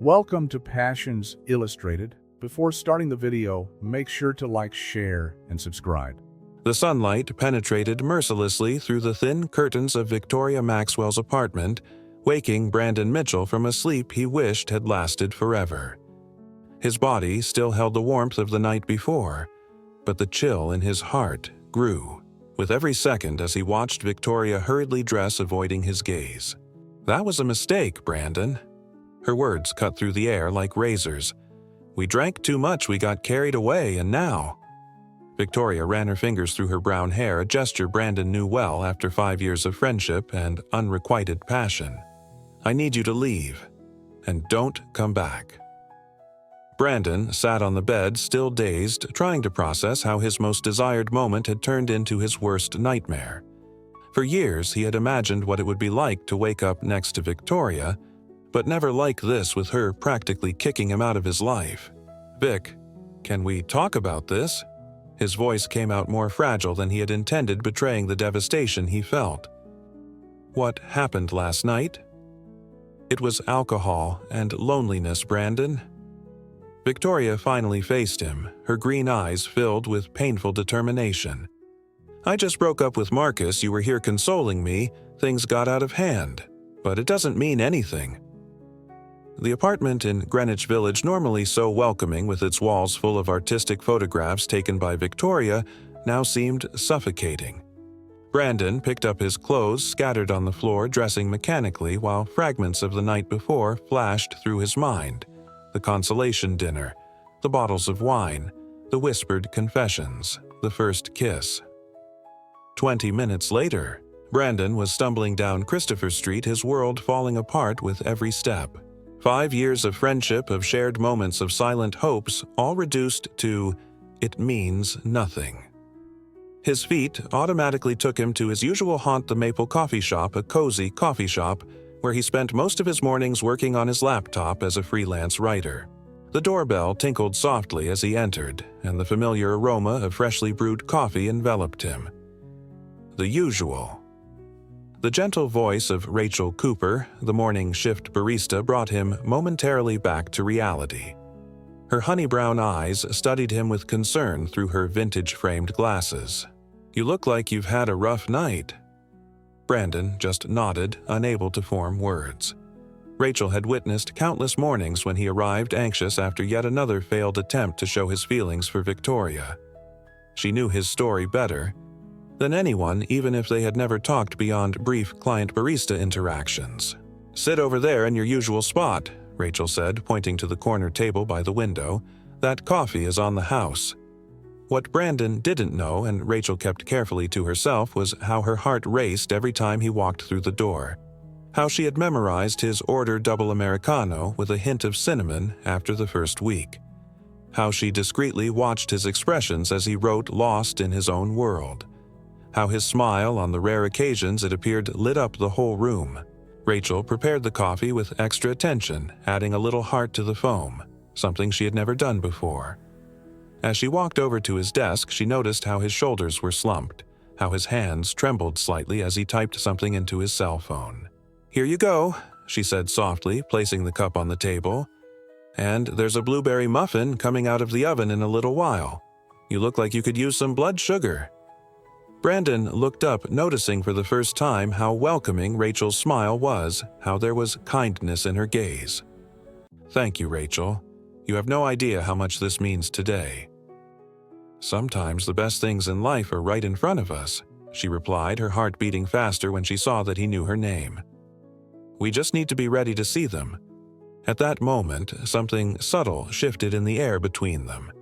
Welcome to Passions Illustrated. Before starting the video, make sure to like, share, and subscribe. The sunlight penetrated mercilessly through the thin curtains of Victoria Maxwell's apartment, waking Brandon Mitchell from a sleep he wished had lasted forever. His body still held the warmth of the night before, but the chill in his heart grew with every second as he watched Victoria hurriedly dress, avoiding his gaze. "That was a mistake, Brandon." Her words cut through the air like razors. "We drank too much, we got carried away, and now—" Victoria ran her fingers through her brown hair, a gesture Brandon knew well after 5 years of friendship and unrequited passion. "I need you to leave, and don't come back." Brandon sat on the bed, still dazed, trying to process how his most desired moment had turned into his worst nightmare. For years, he had imagined what it would be like to wake up next to Victoria, but never like this, with her practically kicking him out of his life. "Vic, can we talk about this?" His voice came out more fragile than he had intended, betraying the devastation he felt. "What happened last night?" "It was alcohol and loneliness, Brandon." Victoria finally faced him, her green eyes filled with painful determination. "I just broke up with Marcus, you were here consoling me, things got out of hand. But it doesn't mean anything." The apartment in Greenwich Village, normally so welcoming with its walls full of artistic photographs taken by Victoria, now seemed suffocating. Brandon picked up his clothes scattered on the floor, dressing mechanically while fragments of the night before flashed through his mind. The consolation dinner, the bottles of wine, the whispered confessions, the first kiss. 20 minutes later, Brandon was stumbling down Christopher Street, his world falling apart with every step. 5 years of friendship, of shared moments, of silent hopes, all reduced to "it means nothing." His feet automatically took him to his usual haunt, the Maple Coffee Shop, a cozy coffee shop where he spent most of his mornings working on his laptop as a freelance writer. The doorbell tinkled softly as he entered, and the familiar aroma of freshly brewed coffee enveloped him. The usual. The gentle voice of Rachel Cooper, the morning shift barista, brought him momentarily back to reality. Her honey-brown eyes studied him with concern through her vintage-framed glasses. "You look like you've had a rough night." Brandon just nodded, unable to form words. Rachel had witnessed countless mornings when he arrived anxious after yet another failed attempt to show his feelings for Victoria. She knew his story better than anyone, even if they had never talked beyond brief client-barista interactions. "Sit over there in your usual spot," Rachel said, pointing to the corner table by the window. "That coffee is on the house." What Brandon didn't know, and Rachel kept carefully to herself, was how her heart raced every time he walked through the door. How she had memorized his order double Americano with a hint of cinnamon after the first week. How she discreetly watched his expressions as he wrote, lost in his own world. How his smile, on the rare occasions it appeared, lit up the whole room. Rachel prepared the coffee with extra attention, adding a little heart to the foam, something she had never done before. As she walked over to his desk, she noticed how his shoulders were slumped, how his hands trembled slightly as he typed something into his cell phone. "Here you go," she said softly, placing the cup on the table. "And there's a blueberry muffin coming out of the oven in a little while. You look like you could use some blood sugar." Brandon looked up, noticing for the first time how welcoming Rachel's smile was, how there was kindness in her gaze. "Thank you, Rachel. You have no idea how much this means today." "Sometimes the best things in life are right in front of us," she replied, her heart beating faster when she saw that he knew her name. "We just need to be ready to see them." At that moment, something subtle shifted in the air between them.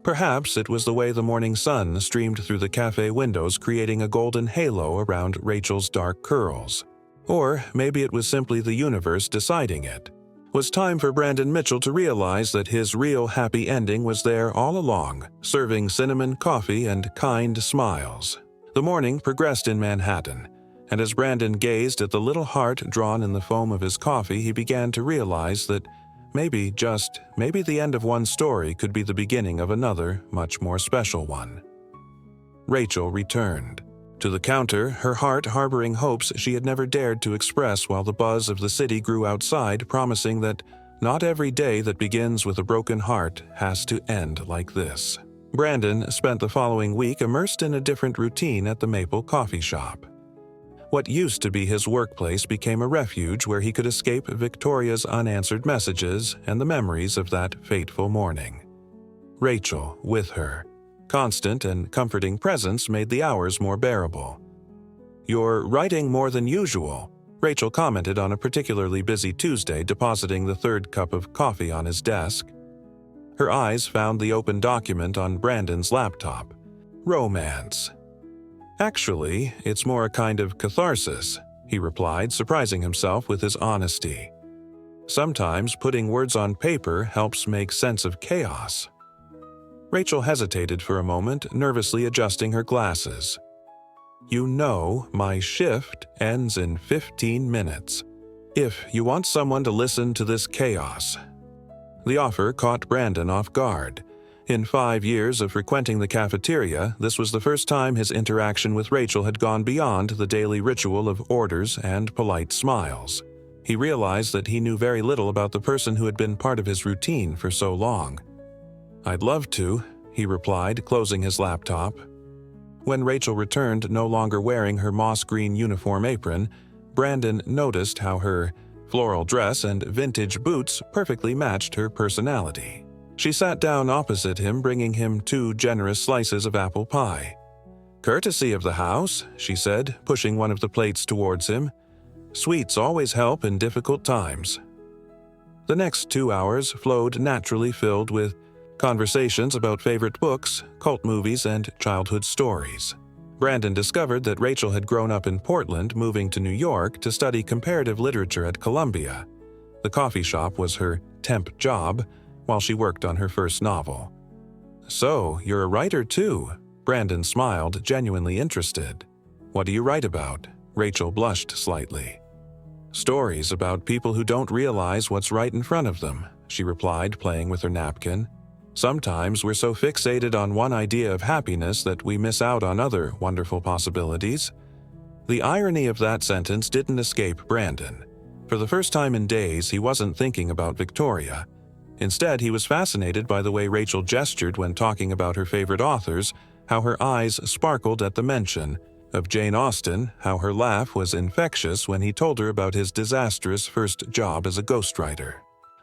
Perhaps it was the way the morning sun streamed through the cafe windows, creating a golden halo around Rachel's dark curls. Or maybe it was simply the universe deciding it. Was time for Brandon Mitchell to realize that his real happy ending was there all along, serving cinnamon coffee and kind smiles. The morning progressed in Manhattan, and as Brandon gazed at the little heart drawn in the foam of his coffee, he began to realize that maybe, just maybe, the end of one story could be the beginning of another, much more special one. Rachel returned to the counter, her heart harboring hopes she had never dared to express, while the buzz of the city grew outside, promising that Not every day that begins with a broken heart has to end like this. Brandon spent the following week immersed in a different routine at the Maple Coffee Shop. What used to be his workplace became a refuge where he could escape Victoria's unanswered messages and the memories of that fateful morning. Rachel with her. Constant and comforting presence made the hours more bearable. "You're writing more than usual," Rachel commented on a particularly busy Tuesday, depositing the third cup of coffee on his desk. Her eyes found the open document on Brandon's laptop. Romance. "Actually, it's more a kind of catharsis," he replied, surprising himself with his honesty. "Sometimes putting words on paper helps make sense of chaos." Rachel hesitated for a moment, nervously adjusting her glasses. "You know, my shift ends in 15 minutes. If you want someone to listen to this chaos." The offer caught Brandon off guard. In 5 years of frequenting the cafeteria, this was the first time his interaction with Rachel had gone beyond the daily ritual of orders and polite smiles. He realized that he knew very little about the person who had been part of his routine for so long. "I'd love to," he replied, closing his laptop. When Rachel returned, no longer wearing her moss-green uniform apron, Brandon noticed how her floral dress and vintage boots perfectly matched her personality. She sat down opposite him, bringing him 2 generous slices of apple pie. "Courtesy of the house," she said, pushing one of the plates towards him. "Sweets always help in difficult times." The next 2 hours flowed naturally, filled with conversations about favorite books, cult movies, and childhood stories. Brandon discovered that Rachel had grown up in Portland, moving to New York to study comparative literature at Columbia. The coffee shop was her temp job while she worked on her first novel. "So, you're a writer too?" Brandon smiled, genuinely interested. "What do you write about?" Rachel blushed slightly. "Stories about people who don't realize what's right in front of them," she replied, playing with her napkin. "Sometimes we're so fixated on one idea of happiness that we miss out on other wonderful possibilities." The irony of that sentence didn't escape Brandon. For the first time in days, he wasn't thinking about Victoria. Instead, he was fascinated by the way Rachel gestured when talking about her favorite authors, how her eyes sparkled at the mention of Jane Austen, how her laugh was infectious when he told her about his disastrous first job as a ghostwriter.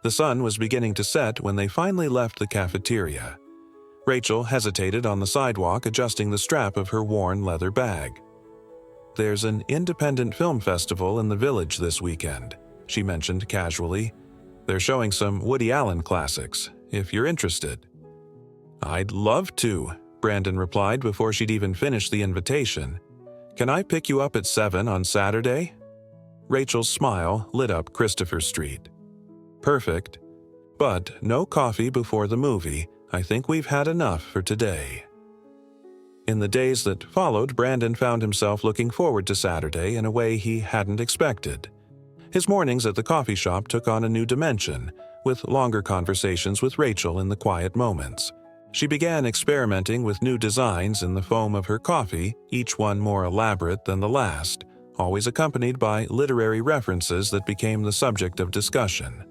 The sun was beginning to set when they finally left the cafeteria. Rachel hesitated on the sidewalk, adjusting the strap of her worn leather bag. "There's an independent film festival in the village this weekend," she mentioned casually. "They're showing some Woody Allen classics, if you're interested." "I'd love to," Brandon replied before she'd even finished the invitation. "Can I pick you up at 7 on Saturday?" Rachel's smile lit up Christopher Street. "Perfect. But no coffee before the movie. I think we've had enough for today." In the days that followed, Brandon found himself looking forward to Saturday in a way he hadn't expected. His mornings at the coffee shop took on a new dimension, with longer conversations with Rachel in the quiet moments. She began experimenting with new designs in the foam of her coffee, each one more elaborate than the last, always accompanied by literary references that became the subject of discussion.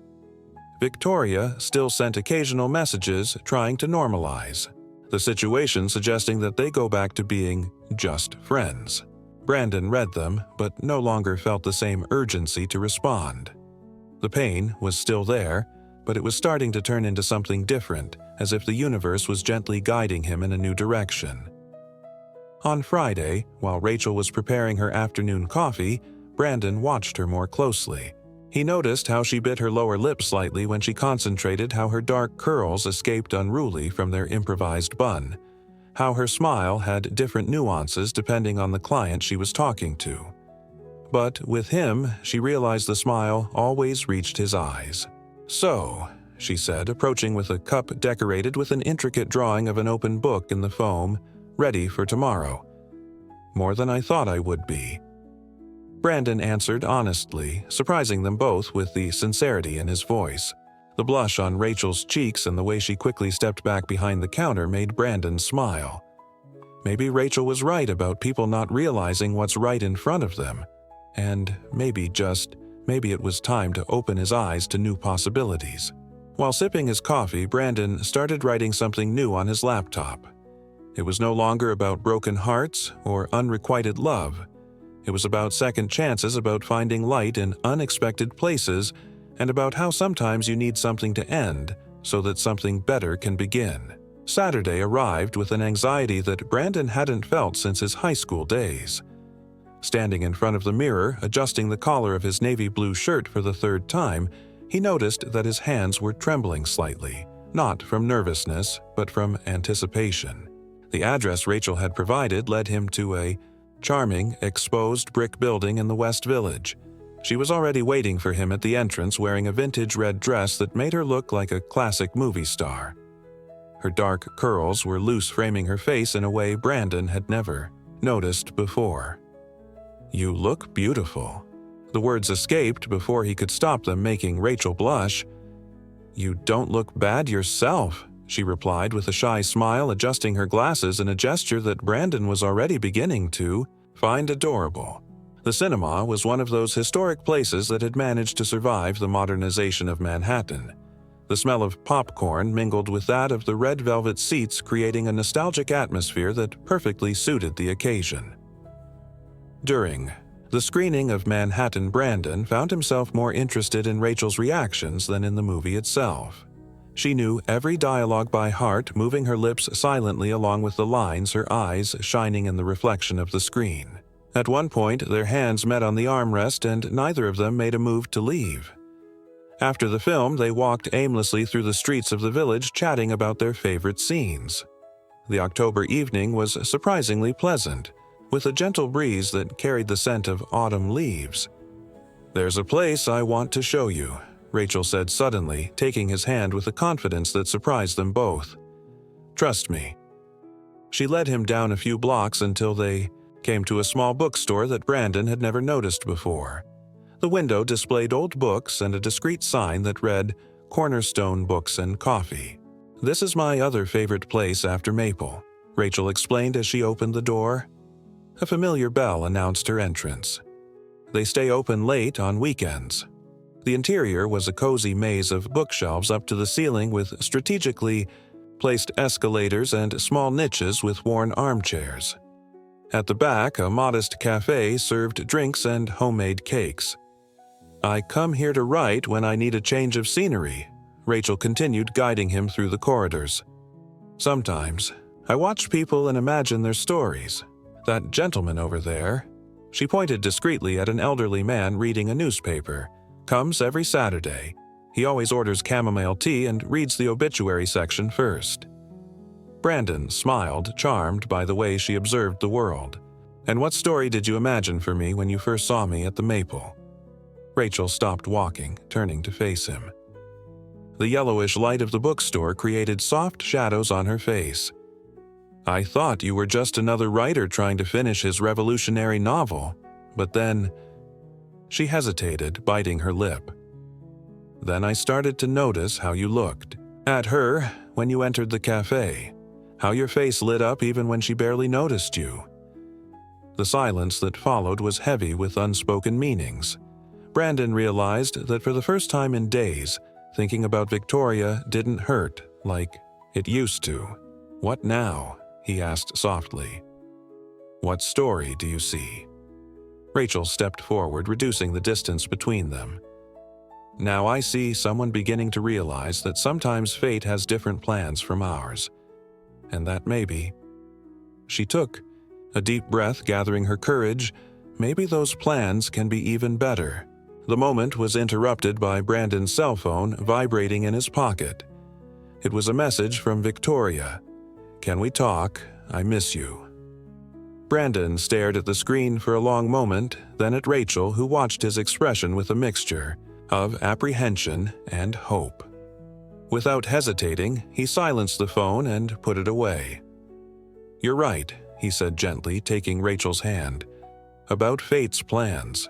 Victoria still sent occasional messages trying to normalize the situation, suggesting that they go back to being just friends. Brandon read them, but no longer felt the same urgency to respond. The pain was still there, but it was starting to turn into something different, as if the universe was gently guiding him in a new direction. On Friday, while Rachel was preparing her afternoon coffee, Brandon watched her more closely. He noticed how she bit her lower lip slightly when she concentrated, how her dark curls escaped unruly from their improvised bun, how her smile had different nuances depending on the client she was talking to. But with him, she realized the smile always reached his eyes. "So," she said, approaching with a cup decorated with an intricate drawing of an open book in the foam, "ready for tomorrow." "More than I thought I would be." Brandon answered honestly, surprising them both with the sincerity in his voice. The blush on Rachel's cheeks and the way she quickly stepped back behind the counter made Brandon smile. Maybe Rachel was right about people not realizing what's right in front of them, and maybe just Maybe it was time to open his eyes to new possibilities. While sipping his coffee, Brandon started writing something new on his laptop. It was no longer about broken hearts or unrequited love. It was about second chances, about finding light in unexpected places, and about how sometimes you need something to end so that something better can begin. Saturday arrived with an anxiety that Brandon hadn't felt since his high school days. Standing in front of the mirror, adjusting the collar of his navy blue shirt for the third time, he noticed that his hands were trembling slightly, not from nervousness, but from anticipation. The address Rachel had provided led him to a charming, exposed brick building in the West Village. She was already waiting for him at the entrance, wearing a vintage red dress that made her look like a classic movie star. Her dark curls were loose, framing her face in a way Brandon had never noticed before. "You look beautiful." The words escaped before he could stop them, making Rachel blush. "You don't look bad yourself," she replied with a shy smile, adjusting her glasses in a gesture that Brandon was already beginning to find adorable. The cinema was one of those historic places that had managed to survive the modernization of Manhattan. The smell of popcorn mingled with that of the red velvet seats, creating a nostalgic atmosphere that perfectly suited the occasion. During the screening of Manhattan, Brandon found himself more interested in Rachel's reactions than in the movie itself. She knew every dialogue by heart, moving her lips silently along with the lines, her eyes shining in the reflection of the screen. At one point, their hands met on the armrest and neither of them made a move to leave. After the film, they walked aimlessly through the streets of the village, chatting about their favorite scenes. The October evening was surprisingly pleasant, with a gentle breeze that carried the scent of autumn leaves. "There's a place I want to show you," Rachel said suddenly, taking his hand with a confidence that surprised them both. "Trust me." She led him down a few blocks until they came to a small bookstore that Brandon had never noticed before. The window displayed old books and a discreet sign that read, "Cornerstone Books and Coffee." "This is my other favorite place after Maple," Rachel explained as she opened the door. A familiar bell announced her entrance. They stay open late on weekends. The interior was a cozy maze of bookshelves up to the ceiling with strategically placed escalators and small niches with worn armchairs. At the back, a modest cafe served drinks and homemade cakes. "I come here to write when I need a change of scenery," Rachel continued, guiding him through the corridors. "Sometimes, I watch people and imagine their stories. That gentleman over there," she pointed discreetly at an elderly man reading a newspaper, "comes every Saturday. He always orders chamomile tea and reads the obituary section first." Brandon smiled, charmed by the way she observed the world. "And what story did you imagine for me when you first saw me at the Maple?" Rachel stopped walking, turning to face him. The yellowish light of the bookstore created soft shadows on her face. "I thought you were just another writer trying to finish his revolutionary novel, but then—" She hesitated, biting her lip. "Then I started to notice how you looked at her when you entered the cafe, how your face lit up even when she barely noticed you." The silence that followed was heavy with unspoken meanings. Brandon realized that for the first time in days, thinking about Victoria didn't hurt like it used to. "What now?" he asked softly. "What story do you see?" Rachel stepped forward, reducing the distance between them. "Now I see someone beginning to realize that sometimes fate has different plans from ours. And that maybe—" She took a deep breath, gathering her courage. "Maybe those plans can be even better." The moment was interrupted by Brandon's cell phone vibrating in his pocket. It was a message from Victoria. "Can we talk? I miss you." Brandon stared at the screen for a long moment, then at Rachel, who watched his expression with a mixture of apprehension and hope. Without hesitating, he silenced the phone and put it away. "You're right," he said gently, taking Rachel's hand. "About fate's plans."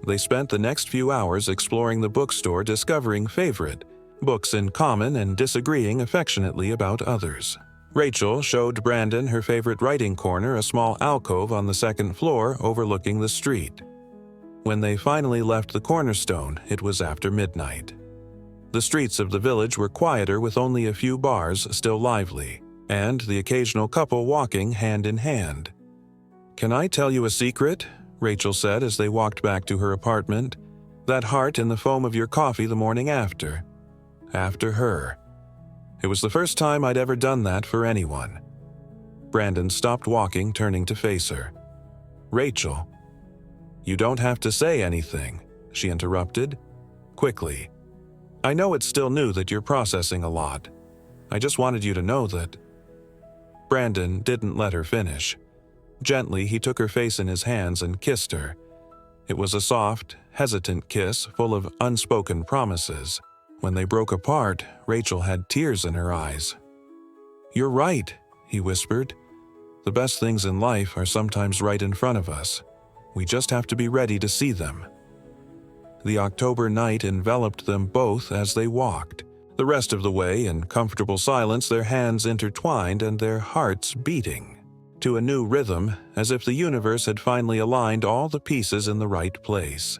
They spent the next few hours exploring the bookstore, discovering favorite books in common and disagreeing affectionately about others. Rachel showed Brandon her favorite writing corner, a small alcove on the second floor overlooking the street. When they finally left the cornerstone, it was after midnight. The streets of the village were quieter, with only a few bars still lively, and the occasional couple walking hand in hand. "Can I tell you a secret?" Rachel said as they walked back to her apartment. "That heart in the foam of your coffee the morning after. After her. It was the first time I'd ever done that for anyone." Brandon stopped walking, turning to face her. "Rachel." "You don't have to say anything," she interrupted, quickly. "I know it's still new that you're processing a lot. I just wanted you to know that." Brandon didn't let her finish. Gently, he took her face in his hands and kissed her. It was a soft, hesitant kiss full of unspoken promises. When they broke apart, Rachel had tears in her eyes. "You're right," he whispered. "The best things in life are sometimes right in front of us. We just have to be ready to see them." The October night enveloped them both as they walked. The rest of the way, in comfortable silence, their hands intertwined and their hearts beating to a new rhythm, as if the universe had finally aligned all the pieces in the right place.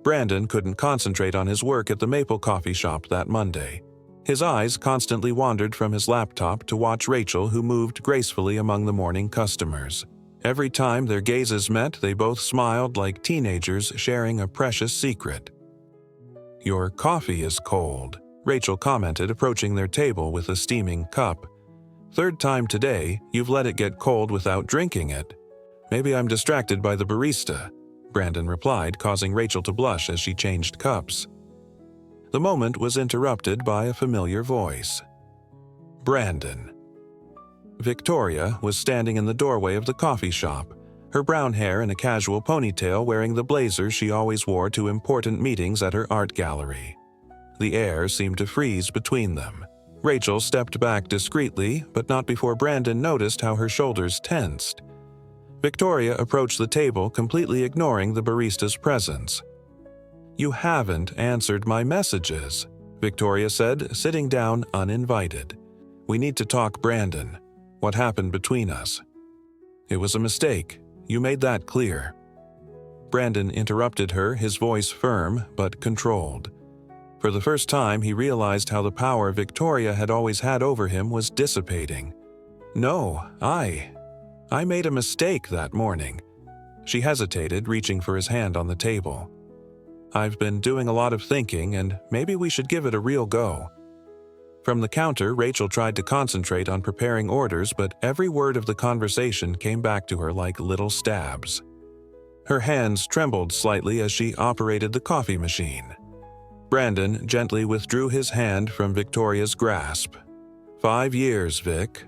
Brandon couldn't concentrate on his work at the Maple Coffee Shop that Monday. His eyes constantly wandered from his laptop to watch Rachel, who moved gracefully among the morning customers. Every time their gazes met, they both smiled like teenagers sharing a precious secret. "Your coffee is cold," Rachel commented, approaching their table with a steaming cup. "Third time today, you've let it get cold without drinking it." "Maybe I'm distracted by the barista," Brandon replied, causing Rachel to blush as she changed cups. The moment was interrupted by a familiar voice. "Brandon." Victoria was standing in the doorway of the coffee shop, her brown hair in a casual ponytail, wearing the blazer she always wore to important meetings at her art gallery. The air seemed to freeze between them. Rachel stepped back discreetly, but not before Brandon noticed how her shoulders tensed. Victoria approached the table, completely ignoring the barista's presence. "You haven't answered my messages," Victoria said, sitting down uninvited. "We need to talk, Brandon. What happened between us?" "It was a mistake. You made that clear." Brandon interrupted her, his voice firm but controlled. For the first time, he realized how the power Victoria had always had over him was dissipating. "No, I made a mistake that morning." She hesitated, reaching for his hand on the table. "I've been doing a lot of thinking, and maybe we should give it a real go." From the counter, Rachel tried to concentrate on preparing orders, but every word of the conversation came back to her like little stabs. Her hands trembled slightly as she operated the coffee machine. Brandon gently withdrew his hand from Victoria's grasp. 5 years, Vic.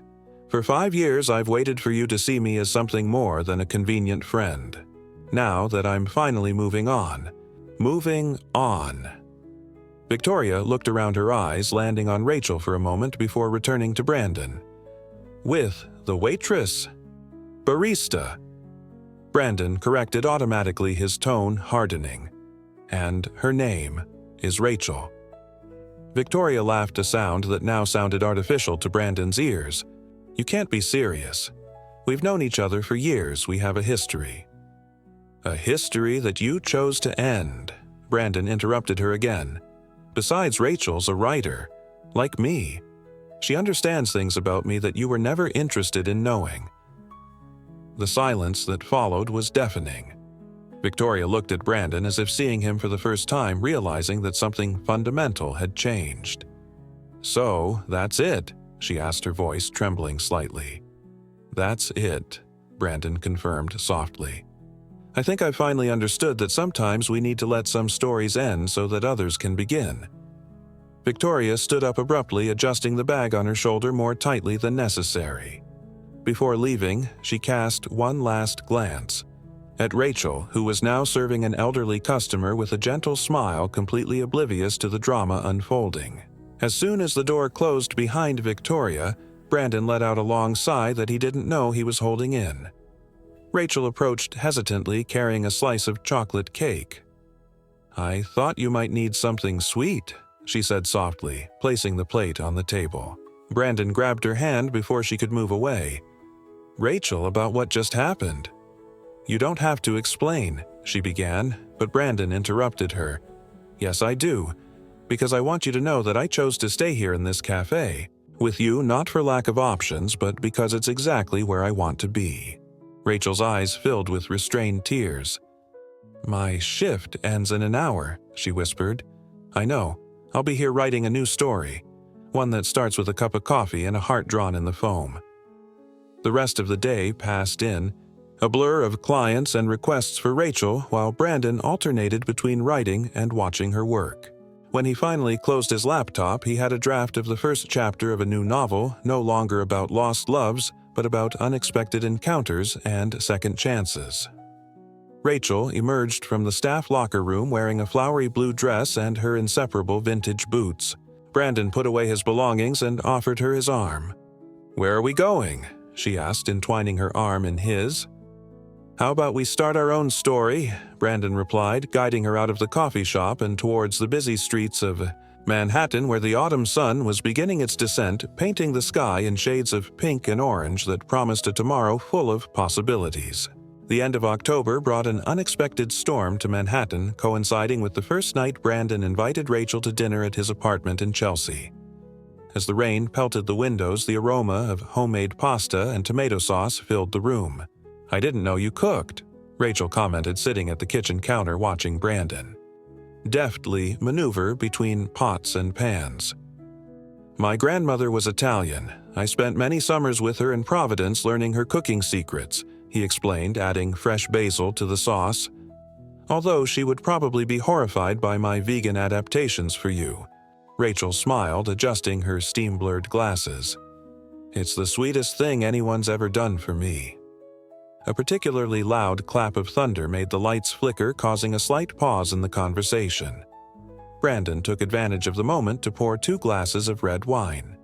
For 5 years I've waited for you to see me as something more than a convenient friend. Now that I'm finally moving on. Moving on." Victoria looked around, her eyes landing on Rachel for a moment before returning to Brandon. "With the waitress? Barista." Brandon corrected automatically, his tone hardening. "And her name is Rachel." Victoria laughed, a sound that now sounded artificial to Brandon's ears. "You can't be serious. We've known each other for years. We have a history." "A history that you chose to end," Brandon interrupted her again. "Besides, Rachel's a writer, like me. She understands things about me that you were never interested in knowing." The silence that followed was deafening. Victoria looked at Brandon as if seeing him for the first time, realizing that something fundamental had changed. "So, that's it?" she asked, her voice trembling slightly. "That's it," Brandon confirmed softly. "I think I finally understood that sometimes we need to let some stories end so that others can begin." Victoria stood up abruptly, adjusting the bag on her shoulder more tightly than necessary. Before leaving, she cast one last glance at Rachel, who was now serving an elderly customer with a gentle smile, completely oblivious to the drama unfolding. As soon as the door closed behind Victoria, Brandon let out a long sigh that he didn't know he was holding in. Rachel approached hesitantly, carrying a slice of chocolate cake. "I thought you might need something sweet," she said softly, placing the plate on the table. Brandon grabbed her hand before she could move away. "Rachel, about what just happened?" "You don't have to explain," she began, But Brandon interrupted her. "Yes, I do. Because I want you to know that I chose to stay here in this cafe. With you, not for lack of options, but because it's exactly where I want to be." Rachel's eyes filled with restrained tears. "My shift ends in an hour," she whispered. "I know. I'll be here writing a new story. One that starts with a cup of coffee and a heart drawn in the foam." The rest of the day passed in, a blur of clients and requests for Rachel, while Brandon alternated between writing and watching her work. When he finally closed his laptop, he had a draft of the first chapter of a new novel, no longer about lost loves, but about unexpected encounters and second chances. Rachel emerged from the staff locker room wearing a flowery blue dress and her inseparable vintage boots. Brandon put away his belongings and offered her his arm. "Where are we going?" she asked, entwining her arm in his. "How about we start our own story?" Brandon replied, guiding her out of the coffee shop and towards the busy streets of Manhattan, where the autumn sun was beginning its descent, painting the sky in shades of pink and orange that promised a tomorrow full of possibilities. The end of October brought an unexpected storm to Manhattan, coinciding with the first night Brandon invited Rachel to dinner at his apartment in Chelsea. As the rain pelted the windows, the aroma of homemade pasta and tomato sauce filled the room. "I didn't know you cooked," Rachel commented, sitting at the kitchen counter watching Brandon deftly maneuver between pots and pans. "My grandmother was Italian. I spent many summers with her in Providence learning her cooking secrets," he explained, adding fresh basil to the sauce. "Although she would probably be horrified by my vegan adaptations for you." Rachel smiled, adjusting her steam-blurred glasses. "It's the sweetest thing anyone's ever done for me." A particularly loud clap of thunder made the lights flicker, causing a slight pause in the conversation. Brandon took advantage of the moment to pour 2 glasses of red wine.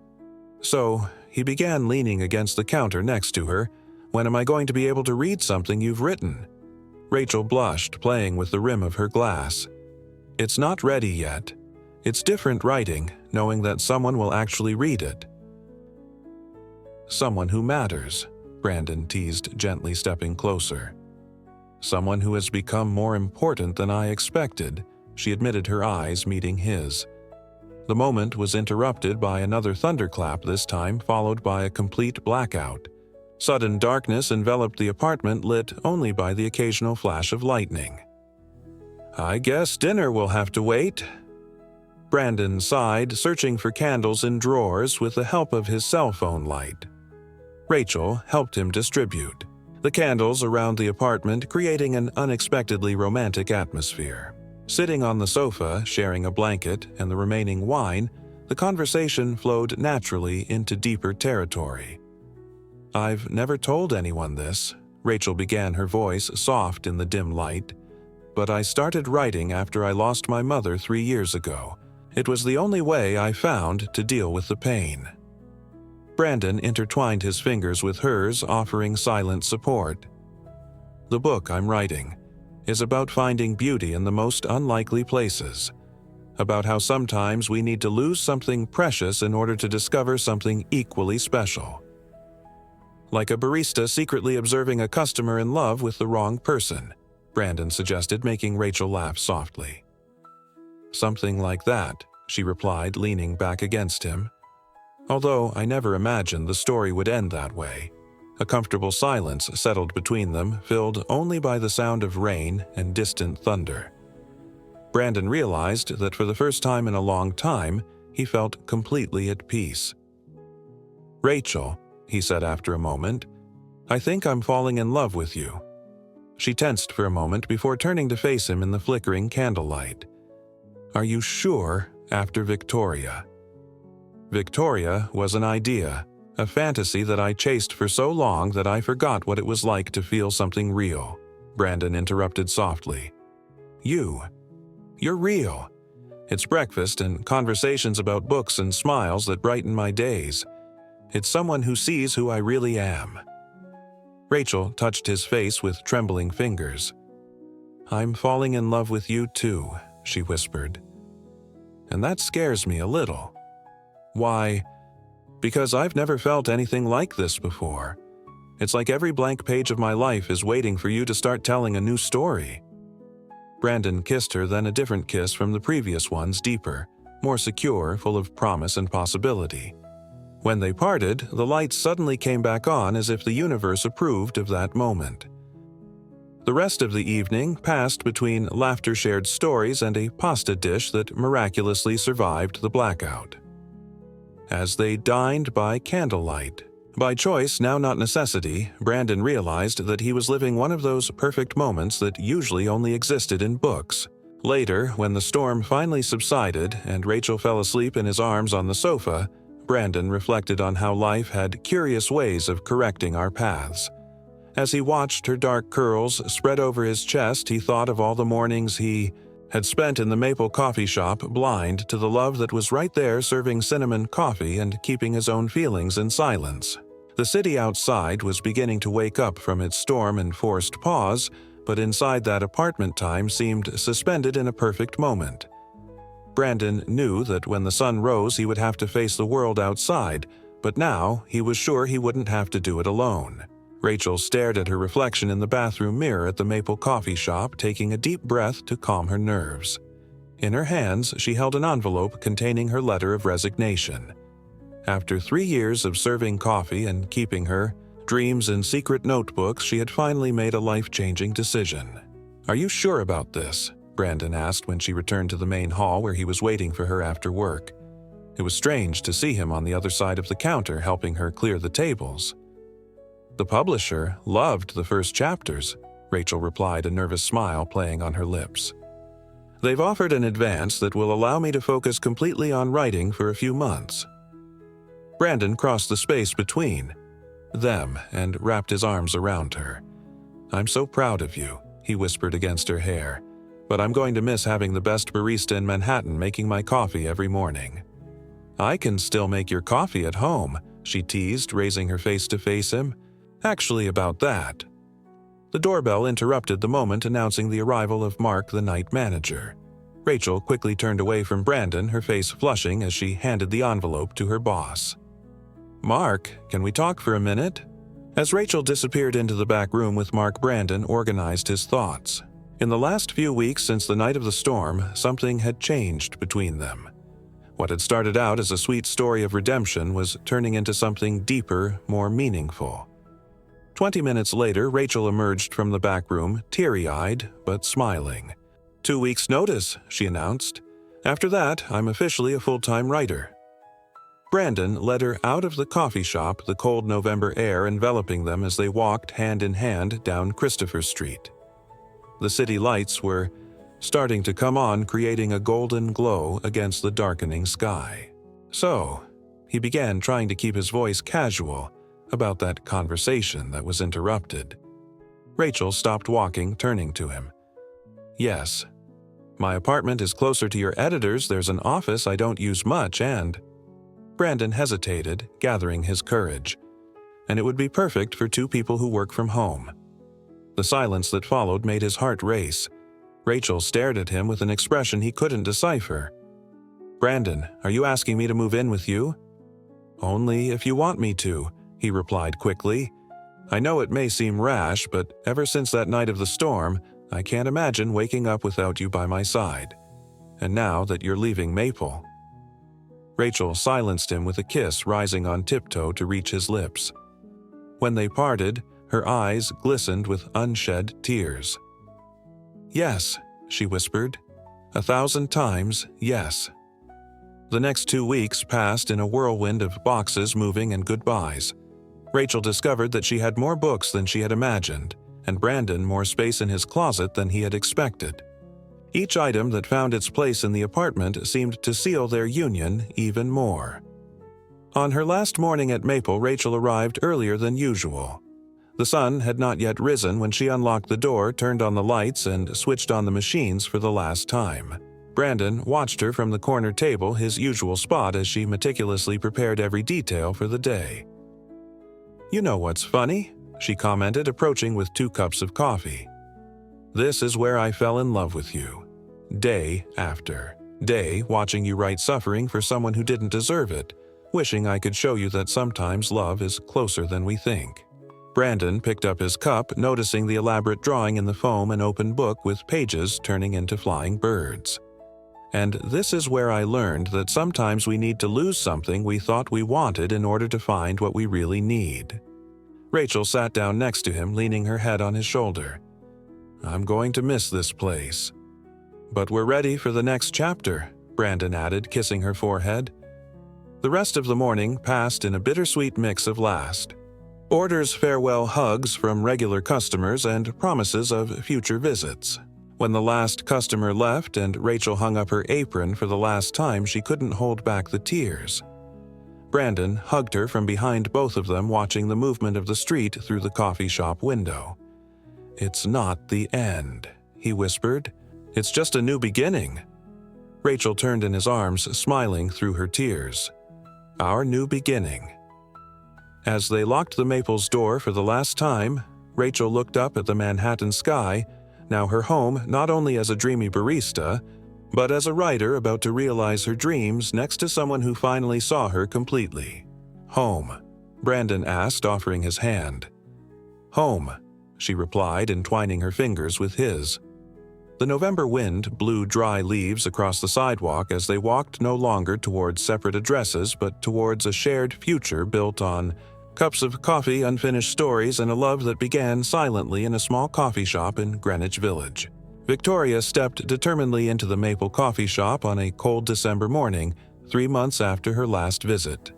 "So," he began, leaning against the counter next to her, "when am I going to be able to read something you've written?" Rachel blushed, playing with the rim of her glass. "It's not ready yet. It's different writing, knowing that someone will actually read it." "Someone who matters," Brandon teased, gently stepping closer. "Someone who has become more important than I expected," she admitted, her eyes meeting his. The moment was interrupted by another thunderclap, this time followed by a complete blackout. Sudden darkness enveloped the apartment, lit only by the occasional flash of lightning. "I guess dinner will have to wait." Brandon sighed, searching for candles in drawers with the help of his cell phone light. Rachel helped him distribute the candles around the apartment, creating an unexpectedly romantic atmosphere. Sitting on the sofa, sharing a blanket and the remaining wine, the conversation flowed naturally into deeper territory. "I've never told anyone this," Rachel began, her voice soft in the dim light, "but I started writing after I lost my mother 3 years ago. It was the only way I found to deal with the pain." Brandon intertwined his fingers with hers, offering silent support. "The book I'm writing is about finding beauty in the most unlikely places, about how sometimes we need to lose something precious in order to discover something equally special. Like a barista secretly observing a customer in love with the wrong person," Brandon suggested, making Rachel laugh softly. "Something like that," she replied, leaning back against him. "Although I never imagined the story would end that way." A comfortable silence settled between them, filled only by the sound of rain and distant thunder. Brandon realized that for the first time in a long time, he felt completely at peace. "Rachel," he said after a moment, "I think I'm falling in love with you." She tensed for a moment before turning to face him in the flickering candlelight. "Are you sure after Victoria?" Victoria was an idea, a fantasy that I chased for so long that I forgot what it was like to feel something real, Brandon interrupted softly. You're real. It's breakfast and conversations about books and smiles that brighten my days. It's someone who sees who I really am. Rachel touched his face with trembling fingers. "I'm falling in love with you too," she whispered. "And that scares me a little." "Why?" "Because I've never felt anything like this before. It's like every blank page of my life is waiting for you to start telling a new story." Brandon kissed her, then a different kiss from the previous ones, deeper, more secure, full of promise and possibility. When they parted, the lights suddenly came back on as if the universe approved of that moment. The rest of the evening passed between laughter-shared stories and a pasta dish that miraculously survived the blackout. As they dined by candlelight, by choice, now not necessity, Brandon realized that he was living one of those perfect moments that usually only existed in books. Later, when the storm finally subsided and Rachel fell asleep in his arms on the sofa, Brandon reflected on how life had curious ways of correcting our paths. As he watched her dark curls spread over his chest, he thought of all the mornings he had spent in the Maple coffee shop, blind to the love that was right there serving cinnamon coffee and keeping his own feelings in silence. The city outside was beginning to wake up from its storm-enforced pause, but inside that apartment time seemed suspended in a perfect moment. Brandon knew that when the sun rose he would have to face the world outside, but now he was sure he wouldn't have to do it alone. Rachel stared at her reflection in the bathroom mirror at the Maple coffee shop, taking a deep breath to calm her nerves. In her hands, she held an envelope containing her letter of resignation. After 3 years of serving coffee and keeping her dreams in secret notebooks, she had finally made a life-changing decision. "Are you sure about this?" Brandon asked when she returned to the main hall where he was waiting for her after work. It was strange to see him on the other side of the counter helping her clear the tables. "The publisher loved the first chapters," Rachel replied, a nervous smile playing on her lips. "They've offered an advance that will allow me to focus completely on writing for a few months." Brandon crossed the space between them and wrapped his arms around her. "I'm so proud of you," he whispered against her hair, "but I'm going to miss having the best barista in Manhattan making my coffee every morning." "I can still make your coffee at home," she teased, raising her face to face him. "Actually, about that." The doorbell interrupted the moment, announcing the arrival of Mark, the night manager. Rachel quickly turned away from Brandon, her face flushing as she handed the envelope to her boss. "Mark, can we talk for a minute?" As Rachel disappeared into the back room with Mark, Brandon organized his thoughts. In the last few weeks since the night of the storm, something had changed between them. What had started out as a sweet story of redemption was turning into something deeper, more meaningful. 20 minutes later, Rachel emerged from the back room, teary-eyed but smiling. "2 weeks' notice," she announced. "After that, I'm officially a full-time writer." Brandon led her out of the coffee shop, the cold November air enveloping them as they walked hand in hand down Christopher Street. The city lights were starting to come on, creating a golden glow against the darkening sky. "So," he began, trying to keep his voice casual about that conversation that was interrupted. Rachel stopped walking, turning to him. "Yes. My apartment is closer to your editor's, there's an office I don't use much, and—" Brandon hesitated, gathering his courage. "And it would be perfect for 2 people who work from home." The silence that followed made his heart race. Rachel stared at him with an expression he couldn't decipher. "Brandon, are you asking me to move in with you?" "Only if you want me to," he replied quickly. "I know it may seem rash, but ever since that night of the storm, I can't imagine waking up without you by my side. And now that you're leaving Maple—" Rachel silenced him with a kiss, rising on tiptoe to reach his lips. When they parted, her eyes glistened with unshed tears. "Yes," she whispered. 1,000 times, yes. The next 2 weeks passed in a whirlwind of boxes moving and goodbyes. Rachel discovered that she had more books than she had imagined, and Brandon more space in his closet than he had expected. Each item that found its place in the apartment seemed to seal their union even more. On her last morning at Maple, Rachel arrived earlier than usual. The sun had not yet risen when she unlocked the door, turned on the lights, and switched on the machines for the last time. Brandon watched her from the corner table, his usual spot, as she meticulously prepared every detail for the day. "You know what's funny?" she commented, approaching with 2 cups of coffee. "This is where I fell in love with you. Day after day, watching you write suffering for someone who didn't deserve it, wishing I could show you that sometimes love is closer than we think." Brandon picked up his cup, noticing the elaborate drawing in the foam and open book with pages turning into flying birds. And this is where I learned that sometimes we need to lose something we thought we wanted in order to find what we really need. Rachel sat down next to him, leaning her head on his shoulder. I'm going to miss this place. But we're ready for the next chapter, Brandon added, kissing her forehead. The rest of the morning passed in a bittersweet mix of last. Orders, farewell hugs from regular customers, and promises of future visits. When the last customer left and Rachel hung up her apron for the last time, she couldn't hold back the tears. Brandon hugged her from behind both of them, watching the movement of the street through the coffee shop window. It's not the end, he whispered. It's just a new beginning. Rachel turned in his arms, smiling through her tears. Our new beginning. As they locked the Maples door for the last time, Rachel looked up at the Manhattan sky, now her home not only as a dreamy barista, but as a writer about to realize her dreams next to someone who finally saw her completely. Home, Brandon asked, offering his hand. Home, she replied, entwining her fingers with his. The November wind blew dry leaves across the sidewalk as they walked no longer towards separate addresses but towards a shared future built on cups of coffee, unfinished stories, and a love that began silently in a small coffee shop in Greenwich Village. Victoria stepped determinedly into the Maple coffee shop on a cold December morning, 3 months after her last visit.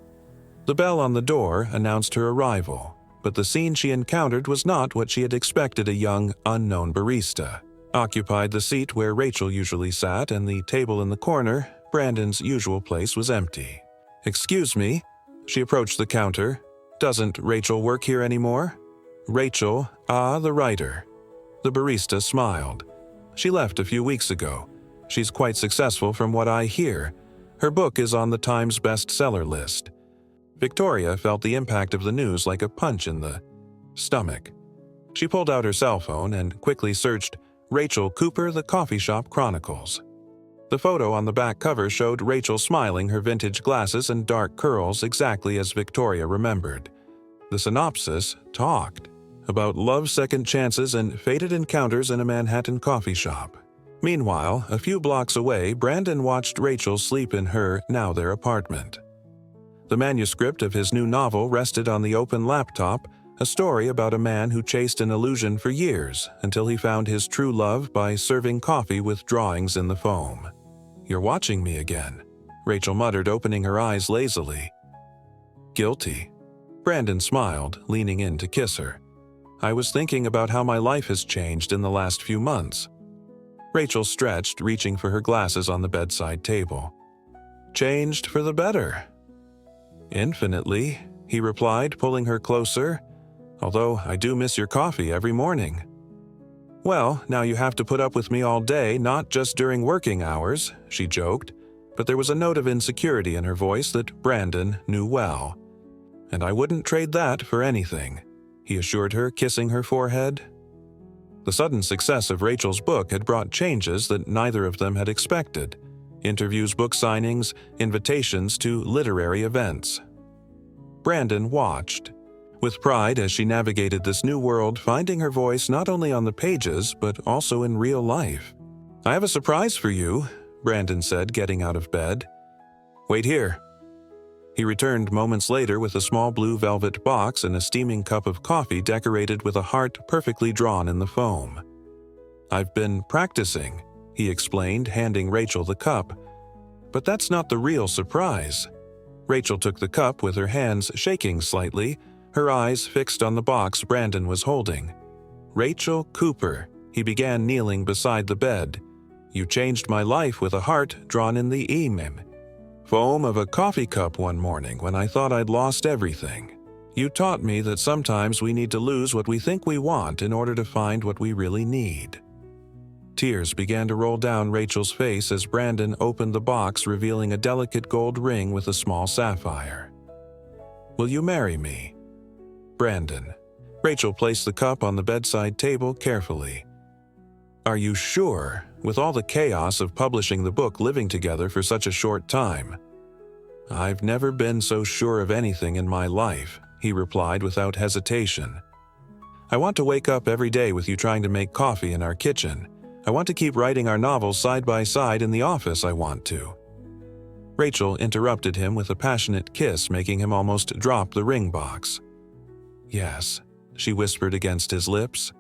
The bell on the door announced her arrival, but the scene she encountered was not what she had expected a young, unknown barista. Occupied the seat where Rachel usually sat, and the table in the corner, Brandon's usual place, was empty. Excuse me? She approached the counter. Doesn't Rachel work here anymore? Rachel, the writer. The barista smiled. She left a few weeks ago. She's quite successful from what I hear. Her book is on the Times bestseller list. Victoria felt the impact of the news like a punch in the stomach. She pulled out her cell phone and quickly searched Rachel Cooper, The Coffee Shop Chronicles. The photo on the back cover showed Rachel smiling, her vintage glasses and dark curls exactly as Victoria remembered. The synopsis talked about love, second chances, and fated encounters in a Manhattan coffee shop. Meanwhile, a few blocks away, Brandon watched Rachel sleep in her, now their apartment. The manuscript of his new novel rested on the open laptop, a story about a man who chased an illusion for years until he found his true love by serving coffee with drawings in the foam. You're watching me again, Rachel muttered, opening her eyes lazily. Guilty. Brandon smiled, leaning in to kiss her. I was thinking about how my life has changed in the last few months. Rachel stretched, reaching for her glasses on the bedside table. Changed for the better. Infinitely, he replied, pulling her closer. Although I do miss your coffee every morning. Well, now you have to put up with me all day, not just during working hours, she joked, but there was a note of insecurity in her voice that Brandon knew well. And I wouldn't trade that for anything, he assured her, kissing her forehead. The sudden success of Rachel's book had brought changes that neither of them had expected. Interviews, book signings, invitations to literary events. Brandon watched with pride as she navigated this new world, finding her voice not only on the pages but also in real life. I have a surprise for you, Brandon said, getting out of bed. Wait here. He returned moments later with a small blue velvet box and a steaming cup of coffee decorated with a heart perfectly drawn in the foam. I've been practicing, he explained, handing Rachel the cup. But that's not the real surprise. Rachel took the cup with her hands shaking slightly, her eyes fixed on the box Brandon was holding. Rachel Cooper, he began, kneeling beside the bed. You changed my life with a heart drawn in the foam of a coffee cup one morning when I thought I'd lost everything. You taught me that sometimes we need to lose what we think we want in order to find what we really need. Tears began to roll down Rachel's face as Brandon opened the box, revealing a delicate gold ring with a small sapphire. Will you marry me? Brandon. Rachel placed the cup on the bedside table carefully. Are you sure, with all the chaos of publishing the book, living together for such a short time? I've never been so sure of anything in my life, he replied without hesitation. I want to wake up every day with you trying to make coffee in our kitchen. I want to keep writing our novels side by side in the office. I want to." Rachel interrupted him with a passionate kiss, making him almost drop the ring box. "Yes," she whispered against his lips.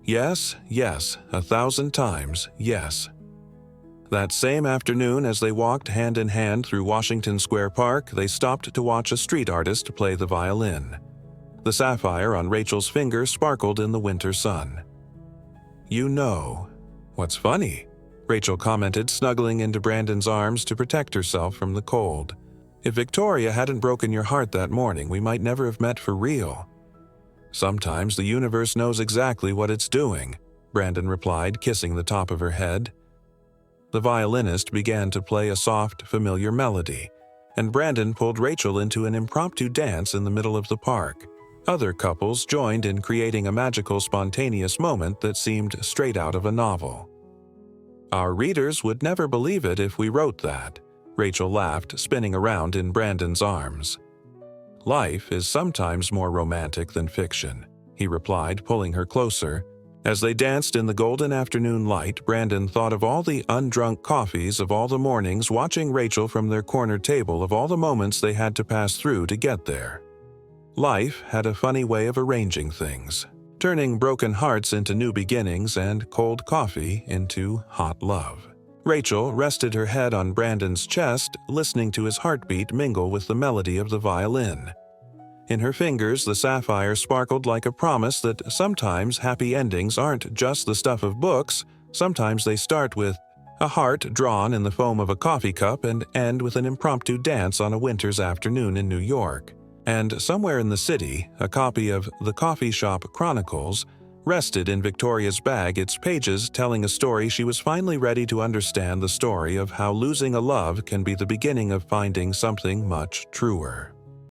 "Yes, yes, 1,000 times, yes." That same afternoon, as they walked hand in hand through Washington Square Park, they stopped to watch a street artist play the violin. The sapphire on Rachel's finger sparkled in the winter sun. "You know what's funny?" Rachel commented, snuggling into Brandon's arms to protect herself from the cold. "If Victoria hadn't broken your heart that morning, we might never have met for real." "Sometimes the universe knows exactly what it's doing," Brandon replied, kissing the top of her head. The violinist began to play a soft, familiar melody, and Brandon pulled Rachel into an impromptu dance in the middle of the park. Other couples joined in creating a magical, spontaneous moment that seemed straight out of a novel. "Our readers would never believe it if we wrote that," Rachel laughed, spinning around in Brandon's arms. "Life is sometimes more romantic than fiction," he replied, pulling her closer. As they danced in the golden afternoon light, Brandon thought of all the undrunk coffees, of all the mornings watching Rachel from their corner table, of all the moments they had to pass through to get there. Life had a funny way of arranging things, turning broken hearts into new beginnings and cold coffee into hot love. Rachel rested her head on Brandon's chest, listening to his heartbeat mingle with the melody of the violin. In her fingers, the sapphire sparkled like a promise that sometimes happy endings aren't just the stuff of books. Sometimes they start with a heart drawn in the foam of a coffee cup and end with an impromptu dance on a winter's afternoon in New York. And somewhere in the city, a copy of The Coffee Shop Chronicles rested in Victoria's bag, its pages telling a story she was finally ready to understand, the story of how losing a love can be the beginning of finding something much truer.